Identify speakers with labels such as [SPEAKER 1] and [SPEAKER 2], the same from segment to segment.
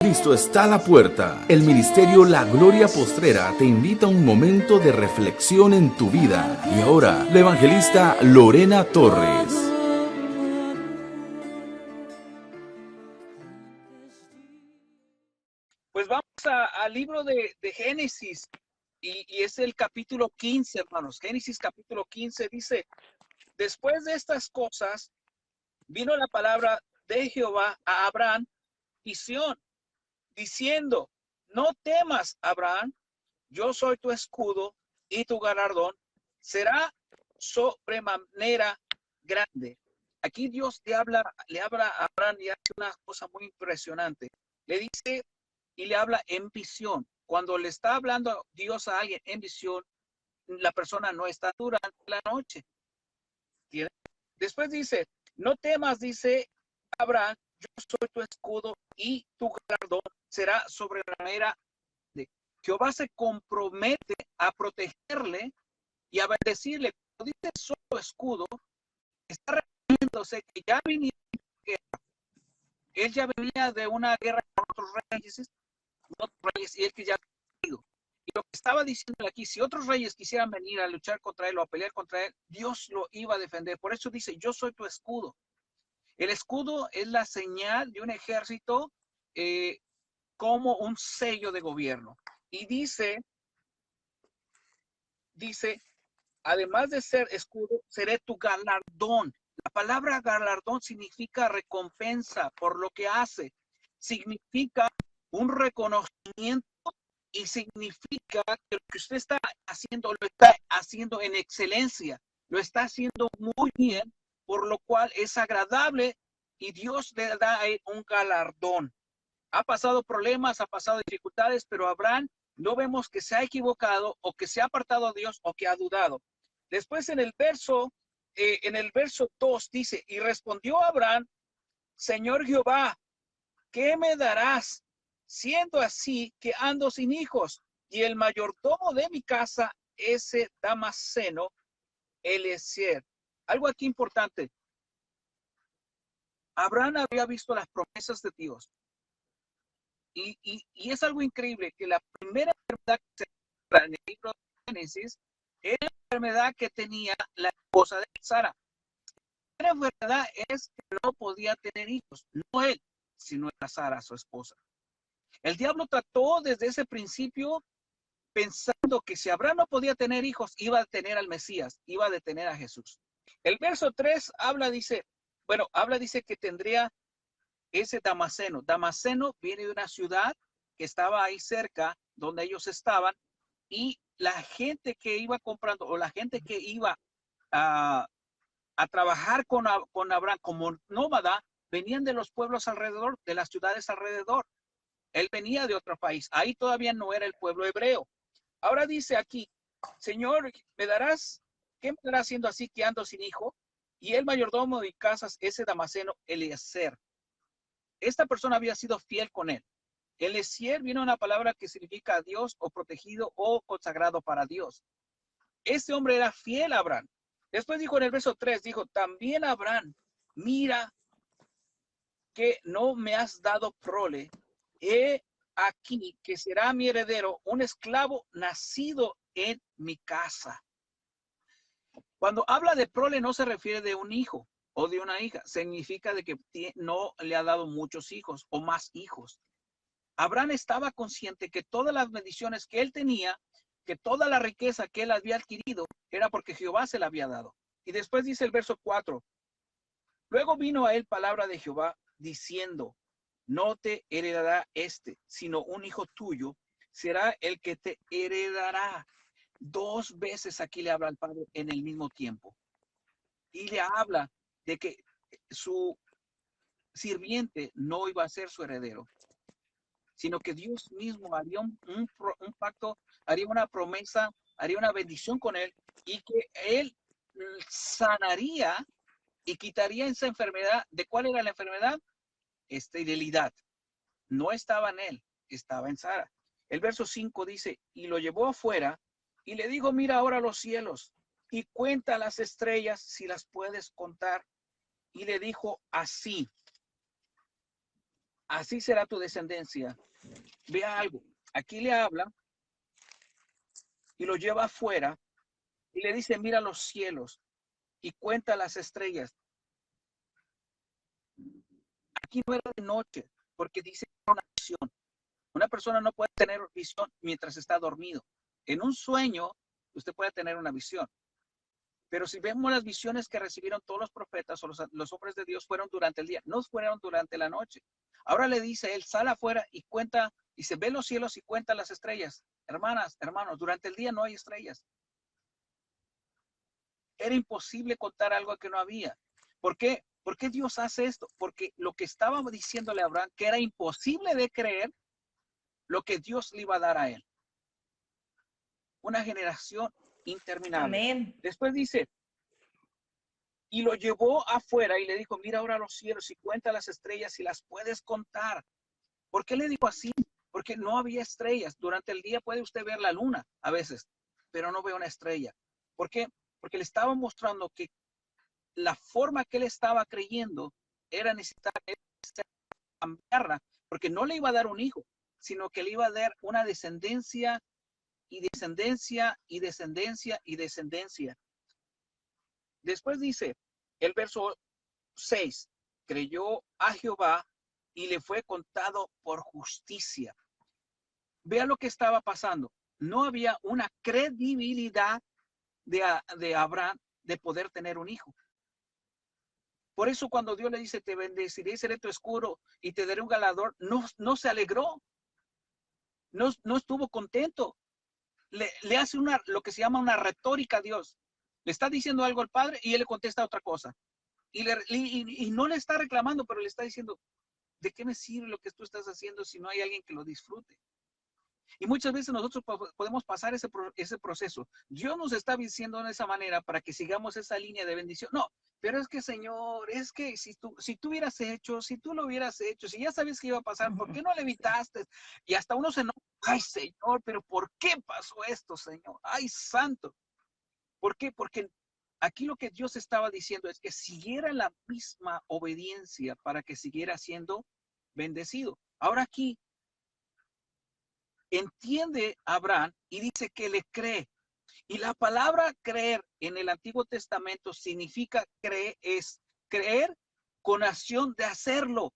[SPEAKER 1] Cristo está a la puerta. El ministerio La Gloria Postrera te invita a un momento de reflexión en tu vida. Y ahora, la evangelista Lorena Torres.
[SPEAKER 2] Pues vamos al libro de Génesis y es el capítulo 15, hermanos. Génesis capítulo 15 dice, después de estas cosas, vino la palabra de Jehová a Abraham, visión, diciendo, no temas, Abraham, yo soy tu escudo y tu galardón será sobremanera grande. Aquí Dios le habla a Abraham y hace una cosa muy impresionante. Le dice y le habla en visión. Cuando le está hablando Dios a alguien en visión, la persona no está durante la noche. Después dice, no temas, dice Abraham, yo soy tu escudo y tu galardón será sobremanera. Jehová se compromete a protegerle y a bendecirle. Cuando dice solo escudo, está refiriéndose que ya venía de guerra. Él ya venía de una guerra con otros reyes y él que ya ha tenido. Y lo que estaba diciendo aquí, si otros reyes quisieran venir a luchar contra él o a pelear contra él, Dios lo iba a defender. Por eso dice, yo soy tu escudo. El escudo es la señal de un ejército como un sello de gobierno. Y dice, además de ser escudo, seré tu galardón. La palabra galardón significa recompensa por lo que hace. Significa un reconocimiento y significa que lo que usted está haciendo, lo está haciendo en excelencia. Lo está haciendo muy bien, por lo cual es agradable y Dios le da un galardón. Ha pasado problemas, ha pasado dificultades, pero Abraham no vemos que se ha equivocado o que se ha apartado a Dios o que ha dudado. Después en el verso 2 dice, y respondió Abraham, Señor Jehová, ¿qué me darás? Siendo así que ando sin hijos, y el mayordomo de mi casa, ese Damaseno, Eliezer. Algo aquí importante. Abraham había visto las promesas de Dios. Y es algo increíble que la primera enfermedad que se encuentra en el libro de Génesis es la enfermedad que tenía la esposa de Sara. La enfermedad es que no podía tener hijos, no él, sino Sara, su esposa. El diablo trató desde ese principio pensando que si Abraham no podía tener hijos, iba a detener al Mesías, iba a detener a Jesús. El verso 3 dice que tendría ese Damaseno. Damaseno viene de una ciudad que estaba ahí cerca donde ellos estaban y la gente que iba comprando o la gente que iba a trabajar con Abraham como nómada venían de los pueblos alrededor, de las ciudades alrededor. Él venía de otro país. Ahí todavía no era el pueblo hebreo. Ahora dice aquí, Señor, ¿me darás? ¿Qué me darás siendo así que ando sin hijo? Y el mayordomo de casas, ese Damaseno, Eliezer. Esta persona había sido fiel con él. Eliezer viene una palabra que significa Dios o protegido o consagrado para Dios. Este hombre era fiel a Abraham. Después dijo en el verso 3, dijo, también Abraham, mira que no me has dado prole. He aquí que será mi heredero un esclavo nacido en mi casa. Cuando habla de prole no se refiere de un hijo o de una hija. Significa de que no le ha dado muchos hijos o más hijos. Abraham estaba consciente que todas las bendiciones que él tenía, que toda la riqueza que él había adquirido, era porque Jehová se la había dado. Y después dice el verso 4, luego vino a él palabra de Jehová diciendo, no te heredará sino un hijo tuyo será el que te heredará. 2 veces aquí le habla al Padre en el mismo tiempo. Y le habla de que su sirviente no iba a ser su heredero, sino que Dios mismo haría un pacto, haría una promesa, haría una bendición con él y que él sanaría y quitaría esa enfermedad. ¿De cuál era la enfermedad? Esterilidad. No estaba en él, estaba en Sara. El verso 5 dice, y lo llevó afuera y le dijo, mira ahora los cielos y cuenta las estrellas si las puedes contar. Y le dijo así, así será tu descendencia. Vea algo, aquí le habla y lo lleva afuera y le dice, mira los cielos y cuenta las estrellas. Aquí no era de noche, porque dice una visión. Una persona no puede tener visión mientras está dormido. En un sueño, usted puede tener una visión. Pero si vemos las visiones que recibieron todos los profetas o los hombres de Dios fueron durante el día, no fueron durante la noche. Ahora le dice él, sale afuera y cuenta, y se ve los cielos y cuenta las estrellas. Hermanas, hermanos, durante el día no hay estrellas. Era imposible contar algo que no había. ¿Por qué? ¿Por qué Dios hace esto? Porque lo que estaba diciéndole a Abraham, que era imposible de creer, lo que Dios le iba a dar a él. Una generación interminable.
[SPEAKER 3] Amén.
[SPEAKER 2] Después dice, y lo llevó afuera y le dijo, mira ahora los cielos y cuenta las estrellas si las puedes contar. ¿Por qué le dijo así? Porque no había estrellas. Durante el día puede usted ver la luna a veces, pero no ve una estrella. ¿Por qué? Porque le estaba mostrando que la forma que él estaba creyendo era necesitar cambiarla, porque no le iba a dar un hijo, sino que le iba a dar una descendencia y descendencia y descendencia y descendencia. Después dice el verso 6, creyó a Jehová y le fue contado por justicia. Vea lo que estaba pasando. No había una credibilidad de Abraham de poder tener un hijo. Por eso cuando Dios le dice, te bendeciré, seré tu escudo y te daré un galardón, no se alegró, no estuvo contento. Le hace lo que se llama una retórica a Dios. Le está diciendo algo al Padre y él le contesta otra cosa. Y no le está reclamando, pero le está diciendo, ¿de qué me sirve lo que tú estás haciendo si no hay alguien que lo disfrute? Y muchas veces nosotros podemos pasar ese proceso. Dios nos está diciendo de esa manera para que sigamos esa línea de bendición. No, pero es que Señor, es que si tú hubieras hecho, si tú lo hubieras hecho, si ya sabes que iba a pasar, ¿por qué no le evitaste? Y hasta uno se enoja, ay Señor, pero ¿por qué pasó esto, Señor? Ay santo. ¿Por qué? Porque aquí lo que Dios estaba diciendo es que siguiera la misma obediencia para que siguiera siendo bendecido. Ahora aquí entiende Abraham y dice que le cree. Y la palabra creer en el Antiguo Testamento significa creer con acción de hacerlo.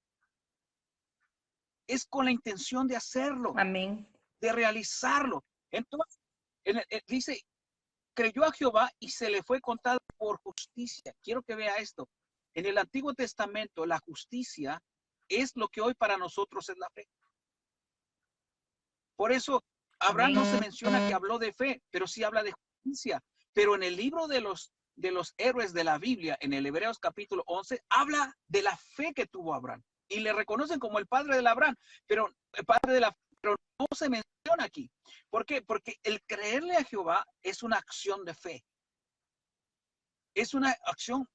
[SPEAKER 2] Es con la intención de hacerlo,
[SPEAKER 3] Amén.
[SPEAKER 2] de realizarlo. Entonces, dice, creyó a Jehová y se le fue contado por justicia. Quiero que vea esto. En el Antiguo Testamento, la justicia es lo que hoy para nosotros es la fe. Por eso, Abraham no se menciona que habló de fe, pero sí habla de justicia. Pero en el libro de los héroes de la Biblia, en el Hebreos capítulo 11, habla de la fe que tuvo Abraham. Y le reconocen como el padre de Abraham, pero el padre de la fe, pero no se menciona aquí. ¿Por qué? Porque el creerle a Jehová es una acción de fe. Es una acción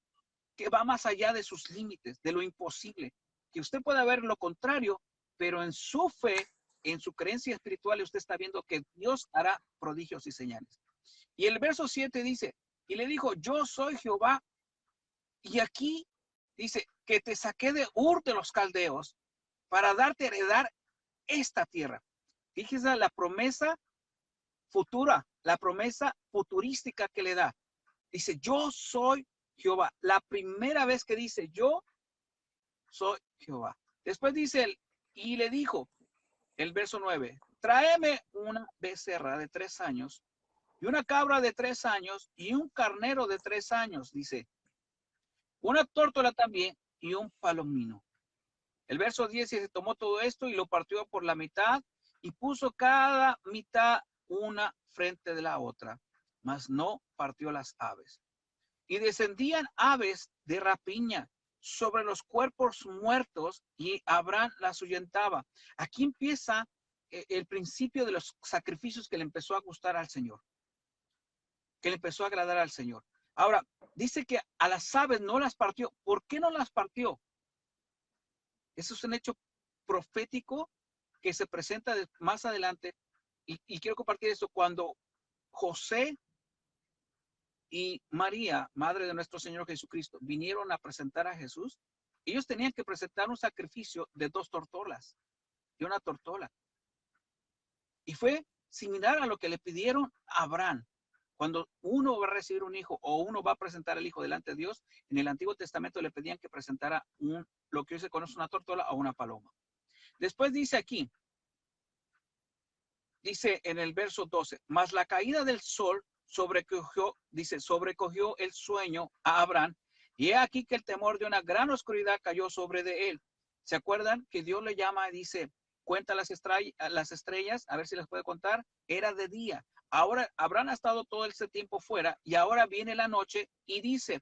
[SPEAKER 2] que va más allá de sus límites, de lo imposible. Que usted pueda ver lo contrario, pero en su fe, en su creencia espiritual, usted está viendo que Dios hará prodigios y señales. Y el verso 7 dice, y le dijo, yo soy Jehová, y aquí dice, que te saqué de Ur de los Caldeos para darte a heredar esta tierra. Fíjese la promesa futura, la promesa futurística que le da. Dice, yo soy Jehová. La primera vez que dice, yo soy Jehová. Después dice él, y le dijo, el verso 9, tráeme una becerra de 3 años y una cabra de 3 años y un carnero de 3 años, dice, una tórtola también y un palomino. El verso 10 se tomó todo esto y lo partió por la mitad y puso cada mitad una frente de la otra, mas no partió las aves. Y descendían aves de rapiña sobre los cuerpos muertos y Abraham las ahuyentaba. Aquí empieza el principio de los sacrificios que le empezó a gustar al Señor, que le empezó a agradar al Señor. Ahora, dice que a las aves no las partió. ¿Por qué no las partió? Eso es un hecho profético que se presenta más adelante. Y quiero compartir esto. Cuando José y María, madre de nuestro Señor Jesucristo, vinieron a presentar a Jesús, Ellos tenían que presentar un sacrificio de 2 tortolas, de una tortola. Y fue similar a lo que le pidieron a Abraham. Cuando uno va a recibir un hijo o uno va a presentar al hijo delante de Dios, en el Antiguo Testamento le pedían que presentara lo que hoy se conoce una tortola o una paloma. Después dice aquí, dice en el verso 12, mas la caída del sol sobrecogió el sueño a Abraham, y he aquí que el temor de una gran oscuridad cayó sobre de él. ¿Se acuerdan que Dios le llama y dice, cuenta las estrellas, a ver si las puede contar? Era de día. Ahora Abraham ha estado todo ese tiempo fuera y ahora viene la noche y dice,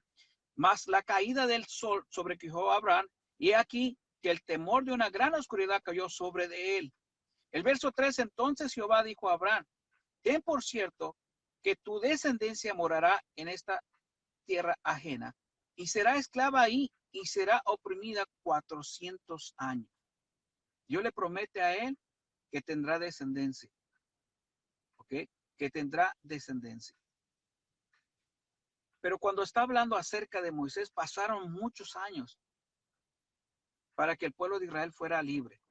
[SPEAKER 2] mas la caída del sol sobrecogió a Abraham, y he aquí que el temor de una gran oscuridad cayó sobre de él. El verso 3, entonces Jehová dijo a Abraham, ten por cierto que tu descendencia morará en esta tierra ajena y será esclava ahí y será oprimida 400 años. Dios le promete a él que tendrá descendencia, ¿ok? Que tendrá descendencia. Pero cuando está hablando acerca de Moisés, pasaron muchos años para que el pueblo de Israel fuera libre.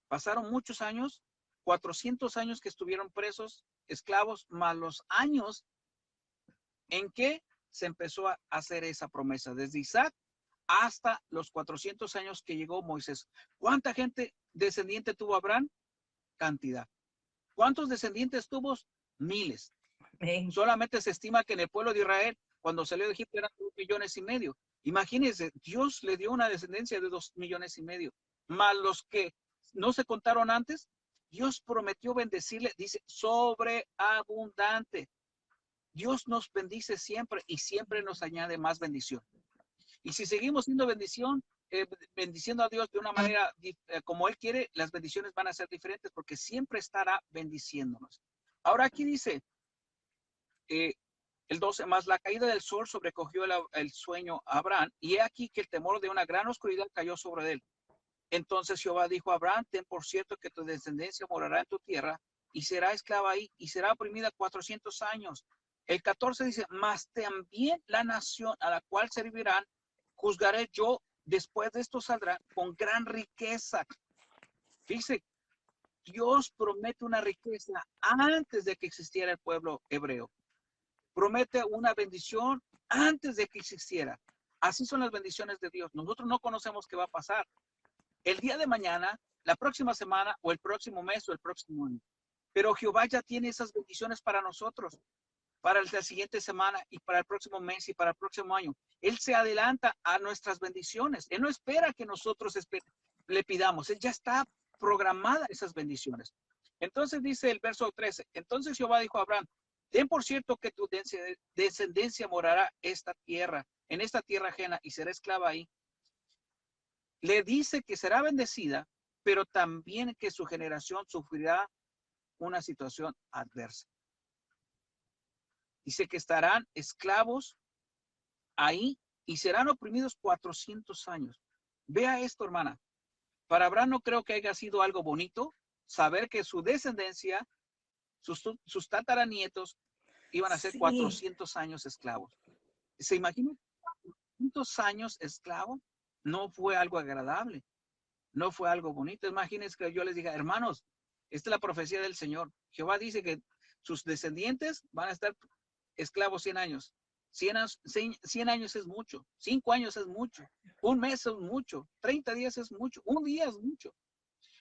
[SPEAKER 2] Pasaron muchos años, 400 años que estuvieron presos, esclavos, más los años en que se empezó a hacer esa promesa, desde Isaac hasta los 400 años que llegó Moisés. ¿Cuánta gente descendiente tuvo Abraham? Cantidad. ¿Cuántos descendientes tuvo? Miles. Solamente se estima que en el pueblo de Israel, cuando salió de Egipto, eran 2,5 millones. Imagínense, Dios le dio una descendencia de 2,5 millones, más los que no se contaron antes. Dios prometió bendecirle, dice, sobreabundante. Dios nos bendice siempre y siempre nos añade más bendición. Y si seguimos siendo bendiciendo a Dios de una manera como Él quiere, las bendiciones van a ser diferentes porque siempre estará bendiciéndonos. Ahora aquí dice, el 12, más la caída del sol sobrecogió el sueño a Abraham, y he aquí que el temor de una gran oscuridad cayó sobre él. Entonces Jehová dijo a Abraham, ten por cierto que tu descendencia morará en tu tierra, y será esclava ahí, y será oprimida 400 años. El 14 dice, mas también la nación a la cual servirán, juzgaré yo, después de esto saldrá con gran riqueza. Fíjese, Dios promete una riqueza antes de que existiera el pueblo hebreo. Promete una bendición antes de que existiera. Así son las bendiciones de Dios. Nosotros no conocemos qué va a pasar el día de mañana, la próxima semana, o el próximo mes, o el próximo año. Pero Jehová ya tiene esas bendiciones para nosotros, para la siguiente semana, y para el próximo mes, y para el próximo año. Él se adelanta a nuestras bendiciones. Él no espera que nosotros le pidamos. Él ya está programada esas bendiciones. Entonces dice el verso 13, entonces Jehová dijo a Abraham, ten por cierto que tu descendencia morará en esta tierra ajena, y será esclava ahí. Le dice que será bendecida, pero también que su generación sufrirá una situación adversa. Dice que estarán esclavos ahí y serán oprimidos 400 años. Vea esto, hermana. Para Abraham no creo que haya sido algo bonito saber que su descendencia, sus tataranietos, iban a ser 400 años esclavos. ¿Se imagina? 400 años esclavos no fue algo agradable, no fue algo bonito. Imagínense que yo les diga, hermanos, esta es la profecía del Señor. Jehová dice que sus descendientes van a estar esclavos 100 años. 100 años es mucho, 5 años es mucho, un mes es mucho, 30 días es mucho, un día es mucho.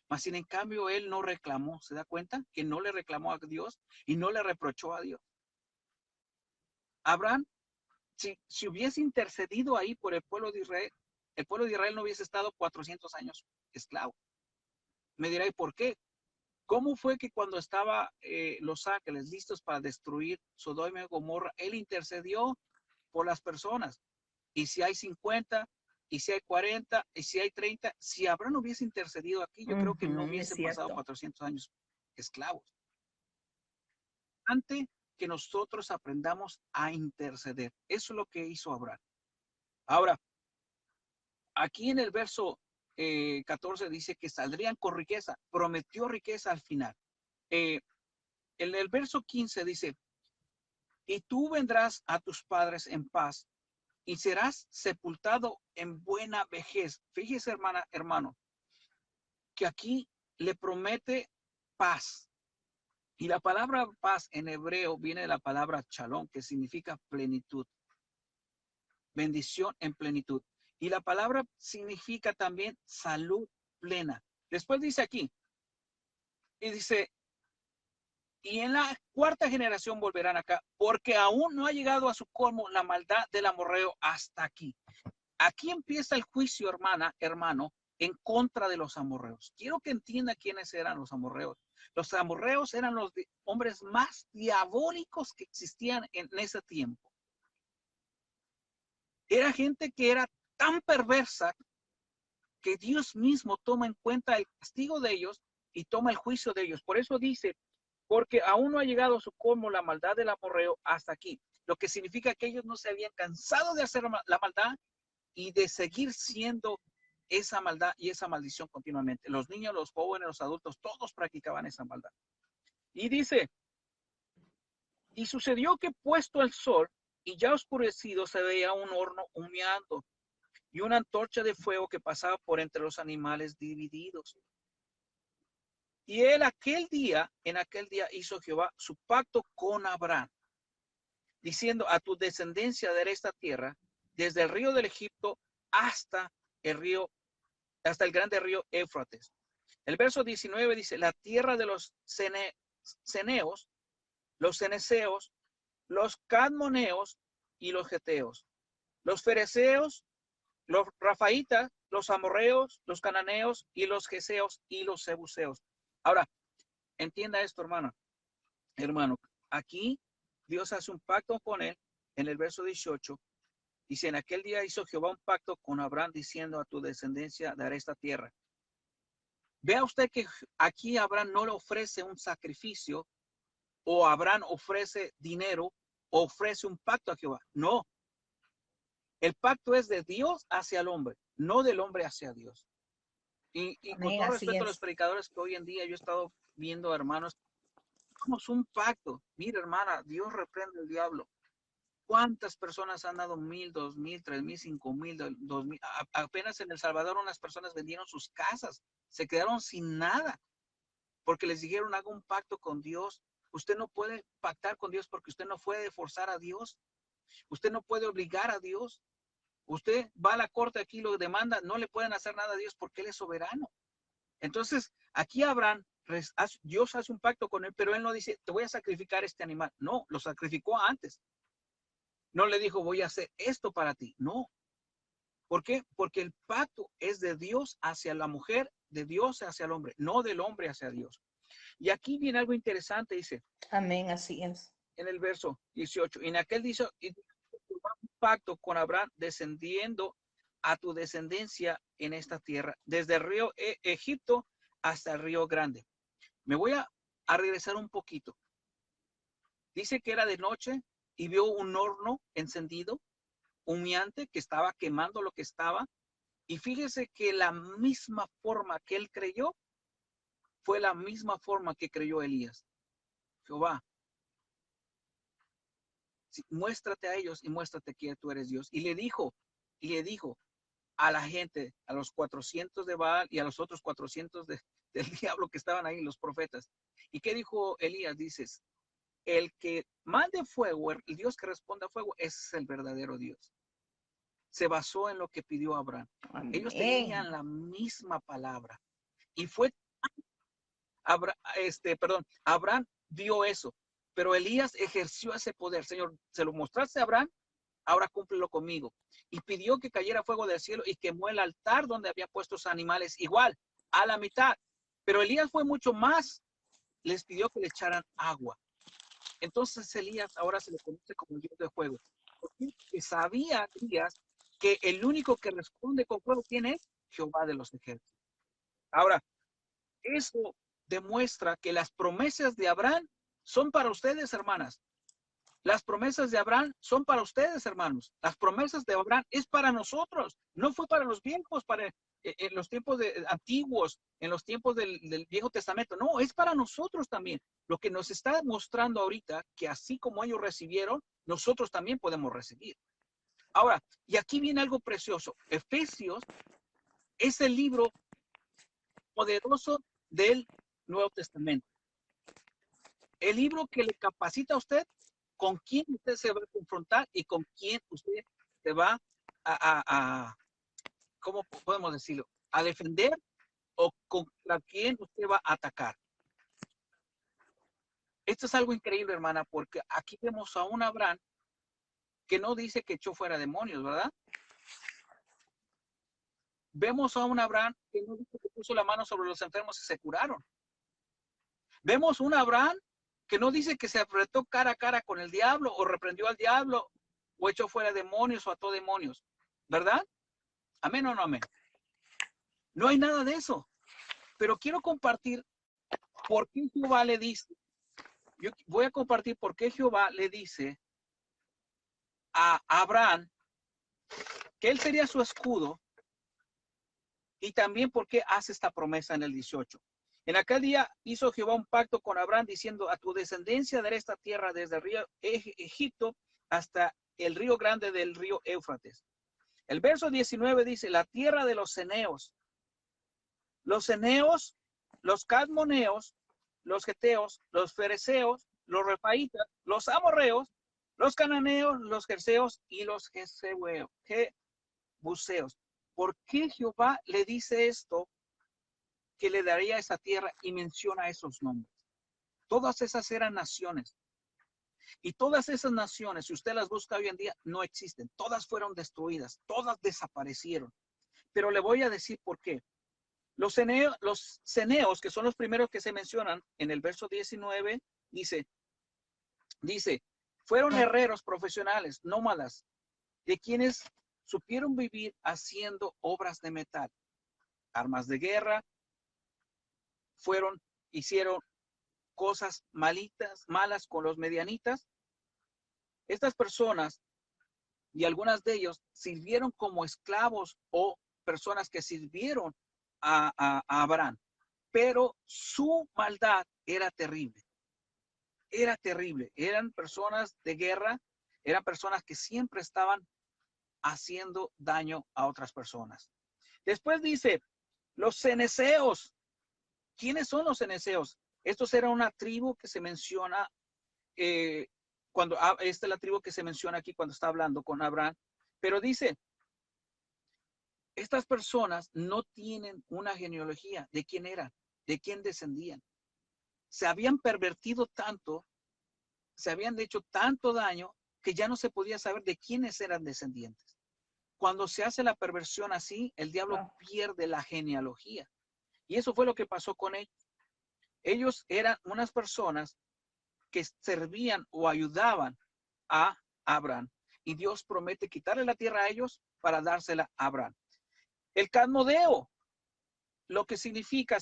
[SPEAKER 2] Mas sin en cambio él no reclamó, ¿se da cuenta? Que no le reclamó a Dios y no le reprochó a Dios. Abraham, si hubiese intercedido ahí por el pueblo de Israel no hubiese estado 400 años esclavo. Me dirá, ¿y por qué? ¿Cómo fue que cuando estaba los ángeles listos para destruir Sodoma y Gomorra, él intercedió por las personas? Y si hay 50, y si hay 40, y si hay 30, si Abraham hubiese intercedido aquí, yo creo que no hubiese pasado 400 años esclavos. Antes que nosotros aprendamos a interceder. Eso es lo que hizo Abraham. Ahora, aquí en el verso 14 dice que saldrían con riqueza. Prometió riqueza al final. En el verso 15 dice, y tú vendrás a tus padres en paz, y serás sepultado en buena vejez. Fíjese, hermano, que aquí le promete paz. Y la palabra paz en hebreo viene de la palabra shalom, que significa plenitud. Bendición en plenitud. Y la palabra significa también salud plena. Después dice aquí, y dice, y en la cuarta generación volverán acá, porque aún no ha llegado a su colmo la maldad del amorreo hasta aquí. Aquí empieza el juicio, hermano, en contra de los amorreos. Quiero que entienda quiénes eran los amorreos. Los amorreos eran los hombres más diabólicos que existían en ese tiempo. Era gente que era tan perversa que Dios mismo toma en cuenta el castigo de ellos y toma el juicio de ellos. Por eso dice, porque aún no ha llegado a su colmo la maldad del amorreo hasta aquí. Lo que significa que ellos no se habían cansado de hacer la maldad y de seguir siendo esa maldad y esa maldición continuamente. Los niños, los jóvenes, los adultos, todos practicaban esa maldad. Y dice, y sucedió que puesto el sol y ya oscurecido se veía un horno humeando y una antorcha de fuego que pasaba por entre los animales divididos. Y él en aquel día hizo Jehová su pacto con Abraham, diciendo, a tu descendencia daré esta tierra, desde el río del Egipto hasta el grande río Éufrates. El verso 19 dice, la tierra de los ceneos, los ceneseos, los cadmoneos y los geteos, los fereceos, los rafaitas, los amorreos, los cananeos y los geseos y los jebuseos. Ahora, entienda esto, hermano, aquí Dios hace un pacto con él en el verso 18. Dice, en aquel día hizo Jehová un pacto con Abraham diciendo, a tu descendencia daré esta tierra. Vea usted que aquí Abraham no le ofrece un sacrificio o Abraham ofrece dinero o ofrece un pacto a Jehová. No. El pacto es de Dios hacia el hombre, no del hombre hacia Dios. Y con todo respeto a los predicadores que hoy en día yo he estado viendo, hermanos, hagamos un pacto. Mira, hermana, Dios reprende al diablo. ¿Cuántas personas han dado 1,000, 2,000, 3,000, 5,000, 2,000? Apenas en El Salvador unas personas vendieron sus casas, se quedaron sin nada, porque les dijeron, haga un pacto con Dios. Usted no puede pactar con Dios porque usted no puede forzar a Dios. Usted no puede obligar a Dios. Usted va a la corte aquí, lo demanda, no le pueden hacer nada a Dios porque Él es soberano. Entonces, aquí Abraham, Dios hace un pacto con él, pero él no dice, te voy a sacrificar este animal. No, lo sacrificó antes. No le dijo, voy a hacer esto para ti. No. ¿Por qué? Porque el pacto es de Dios hacia la mujer, de Dios hacia el hombre, no del hombre hacia Dios. Y aquí viene algo interesante, dice.
[SPEAKER 3] Amén, así es.
[SPEAKER 2] En el verso 18, en aquel dice, un pacto con Abraham descendiendo a tu descendencia en esta tierra, desde el río Egipto hasta el río Grande. Me voy a regresar un poquito. Dice que era de noche y vio un horno encendido, humeante, que estaba quemando lo que estaba. Y fíjese que la misma forma que él creyó fue la misma forma que creyó Elías. Jehová, muéstrate a ellos y muéstrate que tú eres Dios. Y le dijo a la gente, a los 400 de Baal y a los otros 400 del diablo que estaban ahí, los profetas. ¿Y qué dijo Elías? Dices, el que mande fuego, el Dios que responda a fuego, es el verdadero Dios. Se basó en lo que pidió Abraham.
[SPEAKER 3] Amén.
[SPEAKER 2] Ellos tenían la misma palabra. Y fue, Abraham dio eso, pero Elías ejerció ese poder. Señor, se lo mostraste a Abraham, ahora cúmplelo conmigo. Y pidió que cayera fuego del cielo y quemó el altar donde había puestos animales, igual, a la mitad. Pero Elías fue mucho más. Les pidió que le echaran agua. Entonces Elías ahora se le conoce como el Dios de fuego. Porque sabía Elías que el único que responde con fuego, ¿quién es? Jehová de los ejércitos. Ahora, eso demuestra que las promesas de Abraham son para ustedes, hermanas. Las promesas de Abraham son para ustedes, hermanos. Las promesas de Abraham es para nosotros. No fue para los viejos, en los tiempos antiguos, en los tiempos del Viejo Testamento. No, es para nosotros también. Lo que nos está mostrando ahorita, que así como ellos recibieron, nosotros también podemos recibir. Ahora, y aquí viene algo precioso. Efesios es el libro poderoso del Nuevo Testamento. El libro que le capacita a usted con quién usted se va a confrontar y con quién usted se va a ¿cómo podemos decirlo? A defender o contra quién usted va a atacar. Esto es algo increíble, hermana, porque aquí vemos a un Abraham que no dice que echó fuera demonios, ¿verdad? Vemos a un Abraham que no dice que puso la mano sobre los enfermos y se curaron. Vemos un Abraham que no dice que se apretó cara a cara con el diablo o reprendió al diablo o echó fuera demonios o ató demonios, ¿verdad? ¿Amén o no amén? No hay nada de eso. Pero quiero compartir por qué Jehová le dice, yo voy a compartir por qué Jehová le dice a Abraham que él sería su escudo y también por qué hace esta promesa en el 18. En aquel día hizo Jehová un pacto con Abraham diciendo, a tu descendencia daré esta tierra desde el río Egipto hasta el río grande del río Éufrates. El verso 19 dice, la tierra de los ceneos, los cadmoneos, los geteos, los fereceos, los refaitas, los amorreos, los cananeos, los jerseos y los jebuseos. ¿Por qué Jehová le dice esto? Que le daría esa tierra y menciona esos nombres. Todas esas eran naciones. Y todas esas naciones, si usted las busca hoy en día, no existen. Todas fueron destruidas, todas desaparecieron. Pero le voy a decir por qué. Los ceneos, que son los primeros que se mencionan en el verso 19, dice, fueron herreros profesionales, nómadas, de quienes supieron vivir haciendo obras de metal, armas de guerra, hicieron cosas malas con los medianitas. Estas personas y algunas de ellos sirvieron como esclavos o personas que sirvieron a Abraham, pero su maldad era terrible. Era terrible. Eran personas de guerra, eran personas que siempre estaban haciendo daño a otras personas. Después dice, los ceneseos. ¿Quiénes son los ceneseos? Estos eran una tribu que se menciona, esta es la tribu que se menciona aquí cuando está hablando con Abraham, pero dice, estas personas no tienen una genealogía de quién eran, de quién descendían. Se habían pervertido tanto, se habían hecho tanto daño que ya no se podía saber de quiénes eran descendientes. Cuando se hace la perversión así, el diablo pierde la genealogía. Y eso fue lo que pasó con ellos. Ellos eran unas personas que servían o ayudaban a Abraham. Y Dios promete quitarle la tierra a ellos para dársela a Abraham. El cadmodeo, lo que significa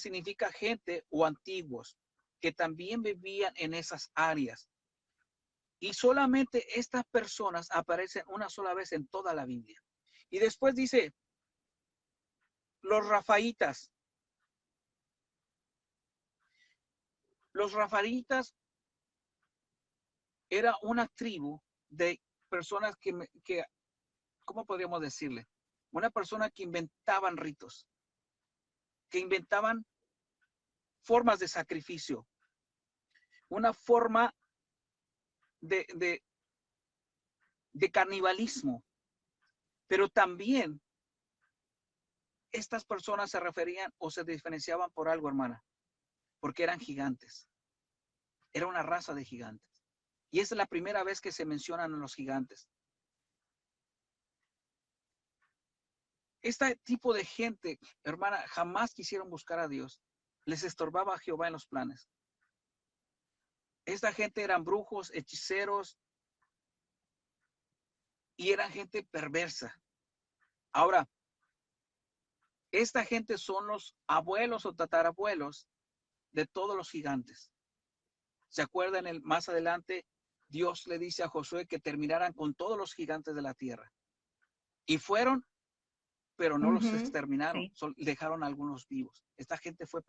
[SPEAKER 2] gente o antiguos que también vivían en esas áreas. Y solamente estas personas aparecen una sola vez en toda la Biblia. Y después dice, los rafaitas. Los rafaitas era una tribu de personas que, ¿cómo podríamos decirle? Una persona que inventaban ritos, que inventaban formas de sacrificio, una forma de canibalismo, pero también estas personas se referían o se diferenciaban por algo, hermana, porque eran gigantes. Era una raza de gigantes. Y esa es la primera vez que se mencionan a los gigantes. Este tipo de gente, hermana, jamás quisieron buscar a Dios. Les estorbaba a Jehová en los planes. Esta gente eran brujos, hechiceros y eran gente perversa. Ahora, esta gente son los abuelos o tatarabuelos de todos los gigantes. ¿Se acuerdan? Más adelante, Dios le dice a Josué que terminaran con todos los gigantes de la tierra. Y fueron, pero no los exterminaron, dejaron a algunos vivos. Esta gente fue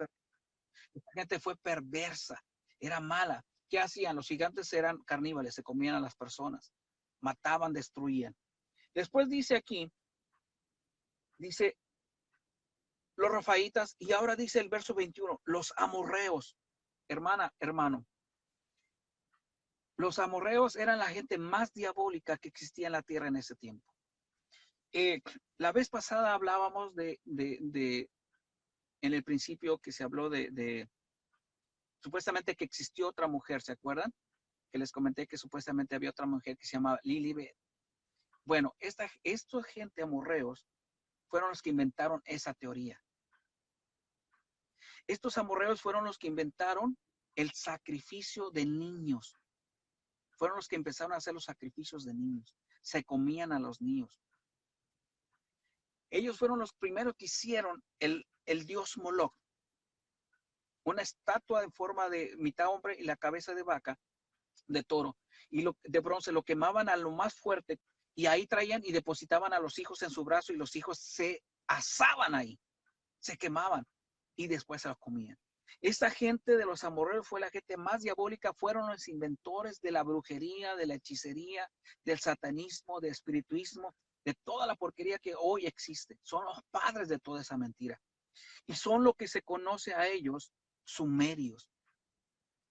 [SPEAKER 2] perversa, era mala. ¿Qué hacían? Los gigantes eran carníbales, se comían a las personas, mataban, destruían. Después dice aquí, dice los Rafaitas, y ahora dice el verso 21, los amorreos. Hermana, hermano, los amorreos eran la gente más diabólica que existía en la tierra en ese tiempo. La vez pasada hablábamos en el principio que se habló supuestamente que existió otra mujer, ¿se acuerdan? Que les comenté que supuestamente había otra mujer que se llamaba Lilibet. Bueno, esta gente amorreos fueron los que inventaron esa teoría. Estos amorreos fueron los que inventaron el sacrificio de niños. Fueron los que empezaron a hacer los sacrificios de niños. Se comían a los niños. Ellos fueron los primeros que hicieron el dios Moloch. Una estatua en forma de mitad hombre y la cabeza de vaca, de toro. Y de bronce lo quemaban a lo más fuerte. Y ahí traían y depositaban a los hijos en su brazo y los hijos se asaban ahí. Se quemaban y después se los comían. Esta gente de los amorreos fue la gente más diabólica, fueron los inventores de la brujería, de la hechicería, del satanismo, del espirituismo, de toda la porquería que hoy existe. Son los padres de toda esa mentira. Y son lo que se conoce a ellos sumerios.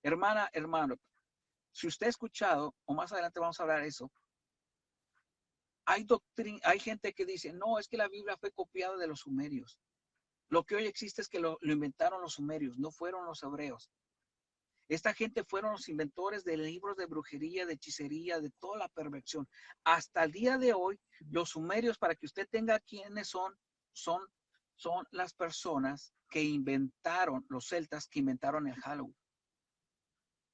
[SPEAKER 2] Hermana, hermano, si usted ha escuchado, o más adelante vamos a hablar de eso, hay gente que dice, no, es que la Biblia fue copiada de los sumerios. Lo que hoy existe es que lo inventaron los sumerios, no fueron los hebreos. Esta gente fueron los inventores de libros de brujería, de hechicería, de toda la perversión. Hasta el día de hoy, los sumerios, para que usted tenga quiénes son las personas que inventaron, los celtas que inventaron el Halloween.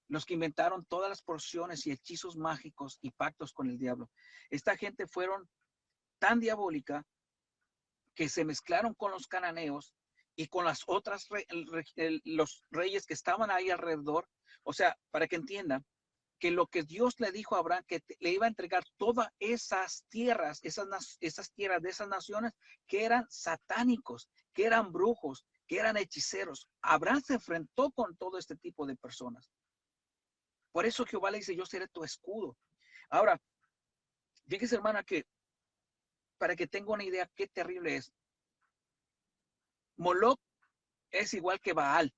[SPEAKER 2] Los que inventaron todas las porciones y hechizos mágicos y pactos con el diablo. Esta gente fueron tan diabólica que se mezclaron con los cananeos y con las otras, los reyes que estaban ahí alrededor. O sea, para que entiendan que lo que Dios le dijo a Abraham, que le iba a entregar todas esas tierras, esas tierras de esas naciones que eran satánicos, que eran brujos, que eran hechiceros. Abraham se enfrentó con todo este tipo de personas. Por eso Jehová le dice, yo seré tu escudo. Ahora, fíjese, hermana, que para que tenga una idea qué terrible es. Moloch es igual que Baal.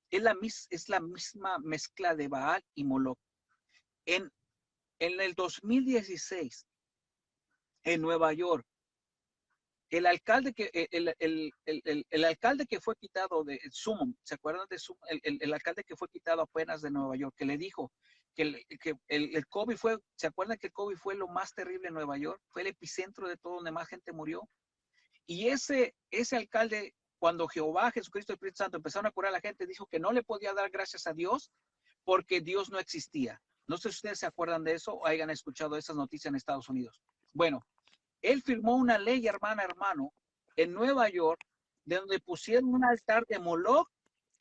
[SPEAKER 2] Es la misma mezcla de Baal y Moloch. En el 2016, en Nueva York, el alcalde que fue quitado de Summon, ¿se acuerdan de Summon? El alcalde que fue quitado apenas de Nueva York, que le dijo que el COVID fue, ¿se acuerdan que el COVID fue lo más terrible en Nueva York? Fue el epicentro de todo, donde más gente murió. Y ese alcalde, cuando Jehová, Jesucristo y el Espíritu Santo empezaron a curar a la gente, dijo que no le podía dar gracias a Dios porque Dios no existía. No sé si ustedes se acuerdan de eso o hayan escuchado esas noticias en Estados Unidos. Bueno, él firmó una ley, hermano, en Nueva York, de donde pusieron un altar de Moloch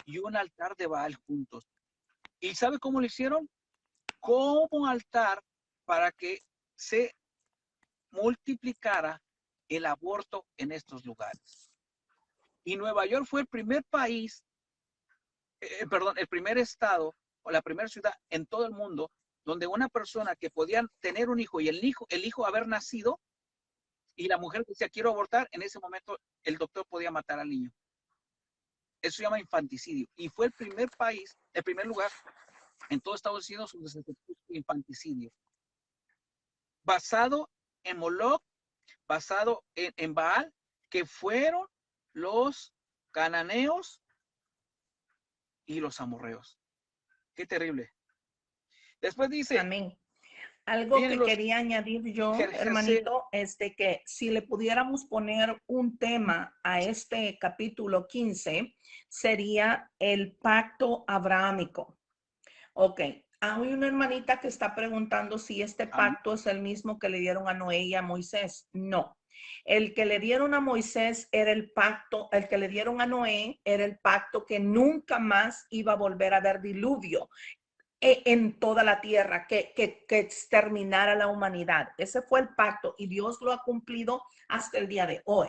[SPEAKER 2] y un altar de Baal juntos. ¿Y sabe cómo lo hicieron? Como un altar para que se multiplicara el aborto en estos lugares. Y Nueva York fue el primer país, el primer estado o la primera ciudad en todo el mundo donde una persona que podía tener un hijo y el hijo haber nacido y la mujer decía quiero abortar, en ese momento el doctor podía matar al niño. Eso se llama infanticidio. Y fue el primer país, el primer lugar en todo Estados Unidos donde se efectuó infanticidio. Basado en Moloch, basado en Baal, que fueron los cananeos y los amorreos. Qué terrible. Después dice,
[SPEAKER 3] amén. Algo que quería añadir yo, hermanito, es de que si le pudiéramos poner un tema a este capítulo 15, sería el pacto abrahámico. Ok, hay una hermanita que está preguntando si este pacto es el mismo que le dieron a Noé y a Moisés. No. El que le dieron a Moisés era el pacto, el que le dieron a Noé era el pacto que nunca más iba a volver a haber diluvio en toda la tierra, que exterminara la humanidad. Ese fue el pacto y Dios lo ha cumplido hasta el día de hoy.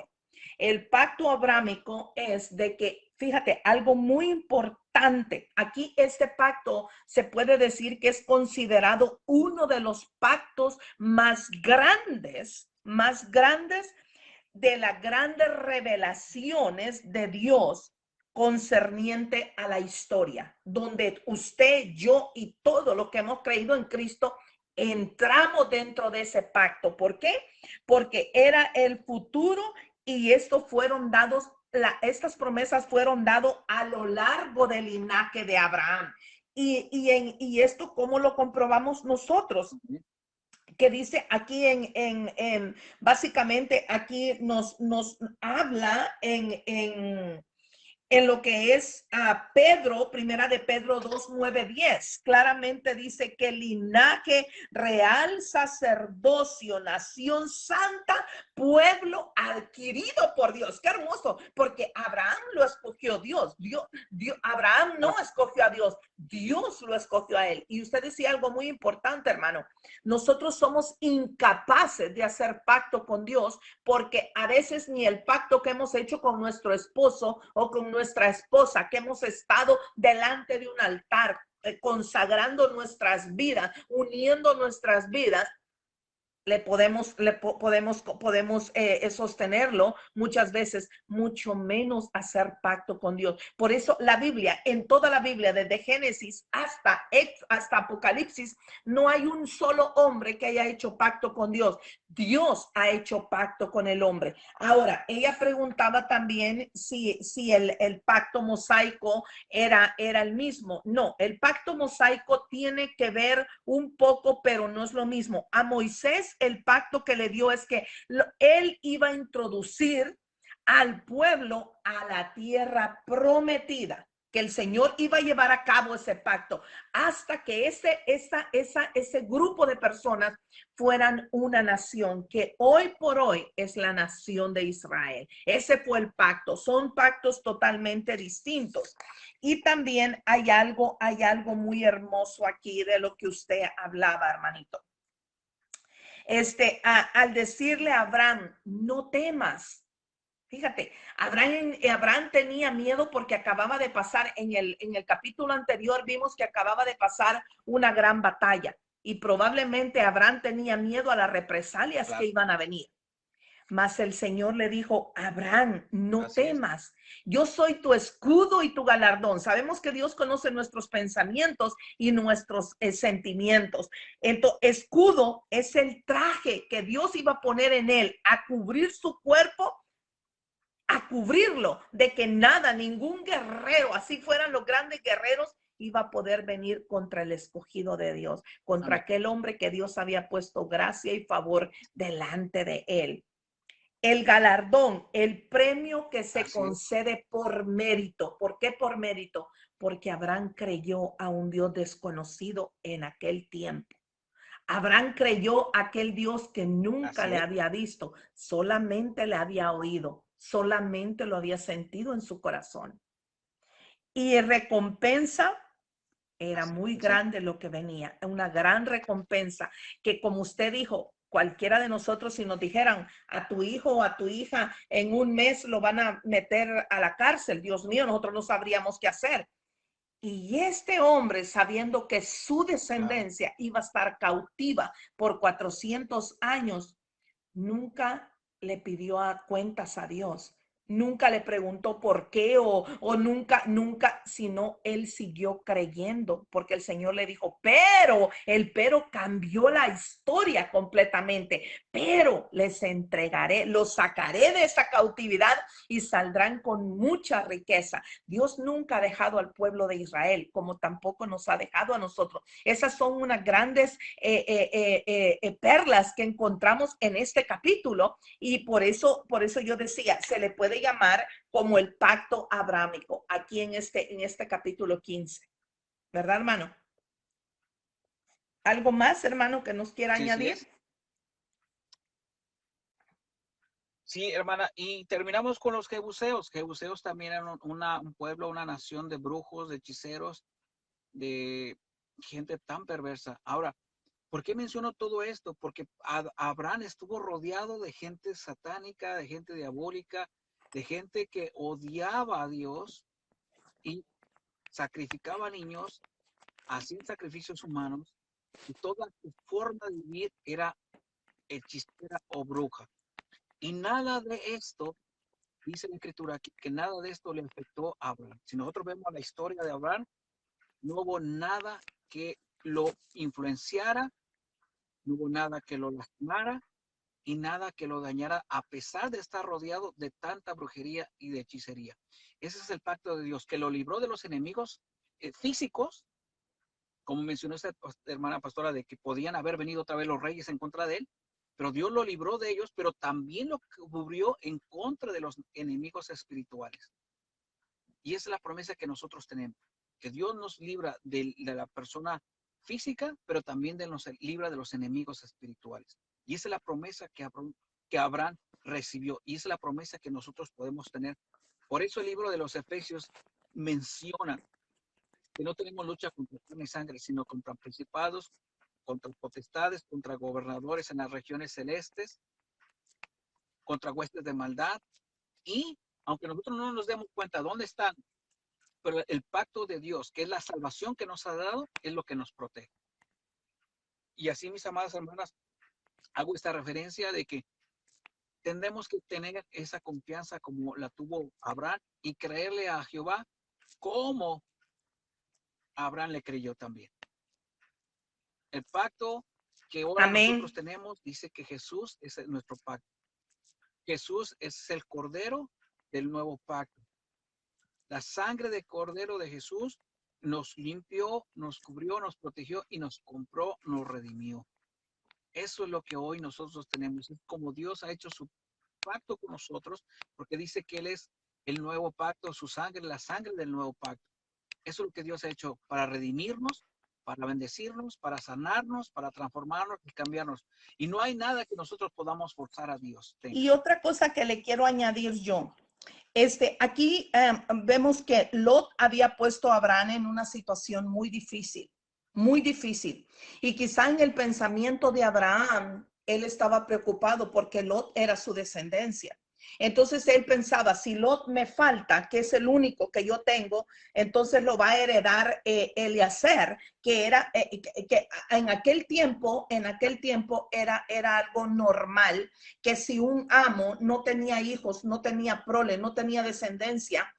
[SPEAKER 3] El pacto abrámico es de que, fíjate, algo muy importante. Aquí este pacto se puede decir que es considerado uno de los pactos más grandes de las grandes revelaciones de Dios concerniente a la historia, donde usted, yo y todo lo que hemos creído en Cristo entramos dentro de ese pacto. ¿Por qué? Porque era el futuro y estos fueron dados, estas promesas fueron dadas a lo largo del linaje de Abraham. Y esto, ¿cómo lo comprobamos nosotros? Que dice aquí básicamente aquí nos habla en lo que es Pedro, primera de Pedro 2, 9, 10. Claramente dice que linaje real, sacerdocio, nación santa, pueblo adquirido por Dios. Qué hermoso, porque Abraham lo escogió Dios. Abraham no escogió a Dios, Dios lo escogió a él. Y usted decía algo muy importante, hermano. Nosotros somos incapaces de hacer pacto con Dios porque a veces ni el pacto que hemos hecho con nuestro esposo o con nuestra esposa, que hemos estado delante de un altar, consagrando nuestras vidas, uniendo nuestras vidas, podemos sostenerlo muchas veces, mucho menos hacer pacto con Dios. Por eso la Biblia, en toda la Biblia, desde Génesis hasta Apocalipsis, no hay un solo hombre que haya hecho pacto con Dios. Dios ha hecho pacto con el hombre. Ahora, ella preguntaba también si el pacto mosaico era el mismo. No, el pacto mosaico tiene que ver un poco, pero no es lo mismo. A Moisés el pacto que le dio es que él iba a introducir al pueblo a la tierra prometida, que el Señor iba a llevar a cabo ese pacto hasta que ese grupo de personas fueran una nación, que hoy por hoy es la nación de Israel. Ese fue el pacto. Son pactos totalmente distintos. Y también hay algo muy hermoso aquí de lo que usted hablaba, hermanito. Al decirle a Abraham, no temas. Fíjate, Abraham tenía miedo porque acababa de pasar, en el capítulo anterior vimos que acababa de pasar una gran batalla y probablemente Abraham tenía miedo a las represalias que iban a venir. Mas el Señor le dijo, Abraham, no temas. Yo soy tu escudo y tu galardón. Sabemos que Dios conoce nuestros pensamientos y nuestros sentimientos. Entonces, escudo es el traje que Dios iba a poner en él a cubrir su cuerpo, a cubrirlo de que nada, ningún guerrero, así fueran los grandes guerreros, iba a poder venir contra el escogido de Dios, contra aquel hombre que Dios había puesto gracia y favor delante de él. El galardón, el premio que se concede por mérito. ¿Por qué por mérito? Porque Abraham creyó a un Dios desconocido en aquel tiempo. Abraham creyó a aquel Dios que nunca le había visto, solamente le había oído, solamente lo había sentido en su corazón. Y recompensa era muy grande lo que venía, una gran recompensa que, como usted dijo, cualquiera de nosotros, si nos dijeran a tu hijo o a tu hija en un mes lo van a meter a la cárcel, Dios mío, nosotros no sabríamos qué hacer. Y este hombre, sabiendo que su descendencia iba a estar cautiva por 400 años, nunca le pidió cuentas a Dios. Nunca le preguntó por qué o nunca, sino él siguió creyendo porque el Señor le dijo, el pero cambió la historia completamente, pero les entregaré, los sacaré de esta cautividad y saldrán con mucha riqueza. Dios nunca ha dejado al pueblo de Israel, como tampoco nos ha dejado a nosotros. Esas son unas grandes perlas que encontramos en este capítulo y por eso yo decía, se le puede llamar como el pacto abrámico aquí en este capítulo 15. ¿Verdad, hermano? ¿Algo más, hermano, que nos quiera añadir?
[SPEAKER 2] Sí, hermana, y terminamos con los jebuseos. Jebuseos también eran un pueblo, una nación de brujos, de hechiceros, de gente tan perversa. Ahora, ¿por qué menciono todo esto? Porque Abraham estuvo rodeado de gente satánica, de gente diabólica, de gente que odiaba a Dios y sacrificaba niños, hacían sacrificios humanos, y toda su forma de vivir era hechicera o bruja. Y nada de esto, dice la Escritura aquí, que nada de esto le afectó a Abraham. Si nosotros vemos la historia de Abraham, no hubo nada que lo influenciara, no hubo nada que lo lastimara y nada que lo dañara, a pesar de estar rodeado de tanta brujería y de hechicería. Ese es el pacto de Dios, que lo libró de los enemigos físicos, como mencionó esta hermana pastora, de que podían haber venido otra vez los reyes en contra de él, pero Dios lo libró de ellos, pero también lo cubrió en contra de los enemigos espirituales. Y esa es la promesa que nosotros tenemos, que Dios nos libra de la persona física, pero también nos libra de los enemigos espirituales. Y esa es la promesa que Abraham recibió, y esa es la promesa que nosotros podemos tener. Por eso el libro de los Efesios menciona que no tenemos lucha contra carne y sangre, sino contra principados, contra potestades, contra gobernadores en las regiones celestes, contra huestes de maldad. Y aunque nosotros no nos demos cuenta dónde están, pero el pacto de Dios, que es la salvación que nos ha dado, es lo que nos protege. Y así, mis amadas hermanas, hago esta referencia de que tendremos que tener esa confianza como la tuvo Abraham y creerle a Jehová como Abraham le creyó también. El pacto que ahora nosotros tenemos dice que Jesús es nuestro pacto. Jesús es el Cordero del nuevo pacto. La sangre del Cordero de Jesús nos limpió, nos cubrió, nos protegió y nos compró, nos redimió. Eso es lo que hoy nosotros tenemos. Es como Dios ha hecho su pacto con nosotros, porque dice que Él es el nuevo pacto, su sangre, la sangre del nuevo pacto. Eso es lo que Dios ha hecho para redimirnos, para bendecirnos, para sanarnos, para transformarnos y cambiarnos. Y no hay nada que nosotros podamos forzar a Dios.
[SPEAKER 3] Y otra cosa que le quiero añadir yo. Aquí vemos que Lot había puesto a Abraham en una situación muy difícil, muy difícil. Y quizá en el pensamiento de Abraham, él estaba preocupado porque Lot era su descendencia. Entonces él pensaba, si Lot me falta, que es el único que yo tengo, entonces lo va a heredar Eliezer, que era que en aquel tiempo era algo normal, que si un amo no tenía hijos, no tenía prole, no tenía descendencia,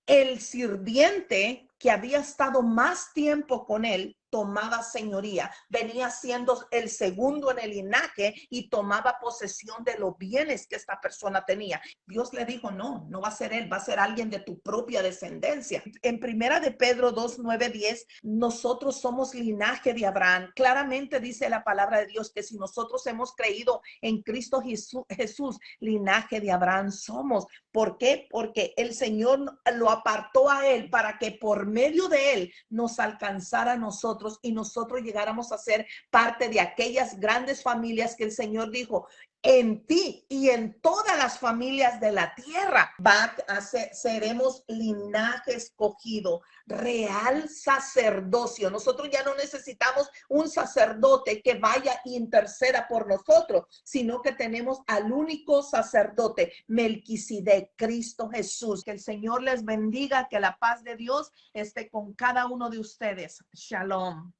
[SPEAKER 3] el sirviente que había estado más tiempo con él tomaba señoría, venía siendo el segundo en el linaje y tomaba posesión de los bienes que esta persona tenía. Dios le dijo, no va a ser él, va a ser alguien de tu propia descendencia. En primera de Pedro 2, 9, 10, nosotros somos linaje de Abraham. Claramente dice la palabra de Dios que si nosotros hemos creído en Cristo Jesús, linaje de Abraham somos. ¿Por qué? Porque el Señor lo apartó a él para que por medio de él nos alcanzara a nosotros y nosotros llegáramos a ser parte de aquellas grandes familias que el Señor dijo, en ti y en todas las familias de la tierra seremos linaje escogido, real sacerdocio. Nosotros ya no necesitamos un sacerdote que vaya e interceda por nosotros, sino que tenemos al único sacerdote, Melquisedec, Cristo Jesús. Que el Señor les bendiga, que la paz de Dios esté con cada uno de ustedes. Shalom.